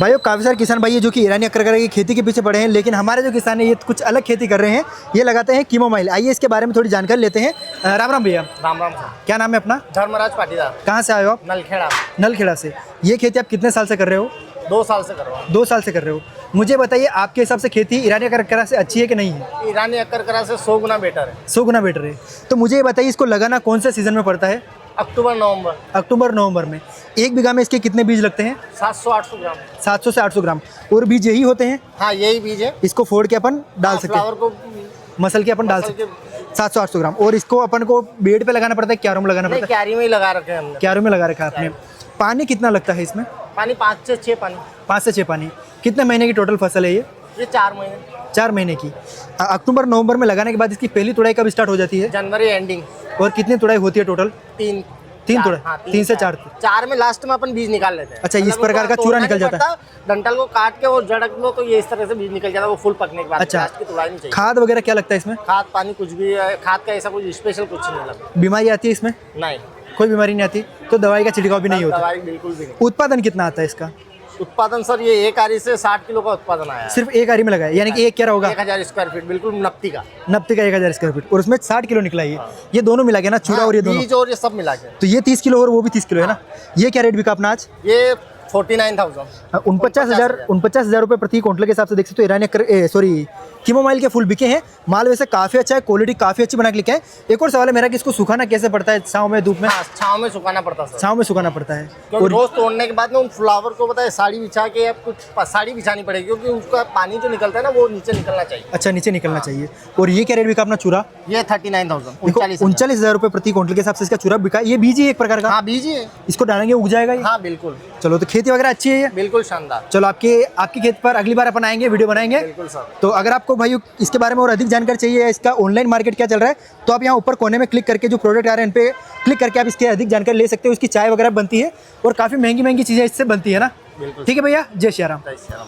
भाइयों काफ़ी सारे किसान भाई है जो कि ईरानी अकरकरा की खेती के पीछे पड़े हैं, लेकिन हमारे जो किसान है ये कुछ अलग खेती कर रहे हैं। ये लगाते हैं कीमोमाइल। आइए इसके बारे में थोड़ी जानकारी लेते हैं। राम राम भैया। राम राम सर। क्या नाम है अपना? धर्मराज पाटीदार। कहाँ से आए हो आप? नलखेड़ा। नलखेड़ा से। ये खेती आप कितने साल से कर रहे हो? 2 साल से कर रहा हूँ। 2 साल से कर रहे हो। मुझे बताइए आपके हिसाब से खेती ईरानी अकरकरा से अच्छी है कि नहीं है? ईरानी अकरकरा से 100 गुना बेटर है। 100 गुना बेटर है। तो मुझे ये बताइए इसको लगाना कौन से सीजन में पड़ता है? अक्टूबर नवंबर। अक्टूबर नवंबर में। 1 बीघा में इसके कितने बीज लगते हैं? 700-800 ग्राम। 700 से 800 ग्राम। और बीज यही होते हैं? हाँ यही बीज है। इसको फोड़ के अपन डाल सकते हैं, फ्लावर को मसल के अपन डाल सकते हैं। 700-800 ग्राम। और इसको अपन को बेड पे लगाना पड़ता है, क्यारों में लगाना पड़ता है? क्यारी में ही लगा रखे हैं हमने। क्यारों में लगा रखा है आपने। पानी कितना लगता है इसमें? पानी 5 से 6 पानी। 5 से 6 पानी। कितने महीने की टोटल फसल है ये? 4 महीने। 4 महीने की। अक्टूबर नवंबर में लगाने के बाद इसकी पहली तुड़ाई कब स्टार्ट हो जाती है? जनवरी एंडिंग। और कितनी तुड़ाई होती है टोटल? 3 तुड़ाई। हाँ, 3 से 4। 4 में लास्ट में अपन बीज निकाल लेते हैं। अच्छा, इस प्रकार का चूरा निकल जाता है। डंठल को काट के वो जड़ लो तो ये इस तरह से बीज निकल जाता है, वो फुल पकने के बाद। अच्छा, लास्ट की तुड़ाई नहीं चाहिए। खाद वगैरह क्या लगता है इसमें? खाद पानी कुछ भी है, खाद का ऐसा कुछ स्पेशल कुछ नहीं लगता। बीमारी आती है इसमें? नहीं, कोई बीमारी नहीं आती। तो दवाई का छिड़काव भी नहीं होता? दवाई बिल्कुल भी नहीं। उत्पादन कितना आता है इसका? उत्पादन सर ये एक आरी से 60 किलो का उत्पादन आया है। सिर्फ एक आरी में लगाया, यानी कि एक क्या होगा? 1000 स्क्वायर फीट, बिल्कुल नप्ती का। नब्बे का 1000 स्क्वायर फीट। और उसमें 60 किलो निकला ये दोनों मिला के ना, चूड़ा और ये दोनों? बीज और ये सब मिला के। तो ये 30 किलो और वो भी 30 किलो है ना। ये क्या रेट बिका अपना आज? ये 49,000। 49,000 रुपये प्रति क्विंटल के हिसाब से देख सकते हो। ईरानी कीमोमाइल के फूल बिके हैं। माल वैसे काफ़ी अच्छा है, क्वालिटी काफ़ी अच्छी बना के लिखा है। एक और सवाल है मेरा कि इसको सुखाना कैसे पड़ता है? छाँव में, धूप में? हाँ, छाँव में सुखाना पड़ता है। छाँव में सुखाना पड़ता है। क्योंकि रोज तोड़ने के बाद में उन फ्लावर को पता है साड़ी बिछा के अब कुछ साड़ी बिछानी पड़ेगी, क्योंकि उसका पानी जो निकलता है ना वो नीचे निकलना चाहिए। अच्छा, नीचे निकलना चाहिए। और ये क्या रेट बिका अपना चूरा? ये 39,000। 39,000 रुपये प्रति क्विंटल के हिसाब से इसका चूरा बिका। ये बीज ही एक प्रकार का? हाँ बीज ही है। इसको डालेंगे उग जाएगा ये? हाँ बिल्कुल। चलो, तो खेती वगैरह अच्छी है ये? बिल्कुल शानदार। चलो, आपकी खेत पर अगली बार अपन आएंगे, वीडियो बनाएंगे। बिल्कुल सर। तो अगर आपको भाई इसके बारे में और अधिक जानकारी चाहिए, इसका ऑनलाइन मार्केट क्या चल रहा है, तो आप यहाँ ऊपर कोने में क्लिक करके जो प्रोडक्ट आ रहे हैं इन पे क्लिक करके आप इसकी अधिक जानकारी ले सकते हो। इसकी चाय वगैरह बनती है और काफ़ी महंगी महंगी चीज़ें इससे बनती है ना। बिल्कुल। ठीक है भैया, जय श्री राम। जय श्री राम।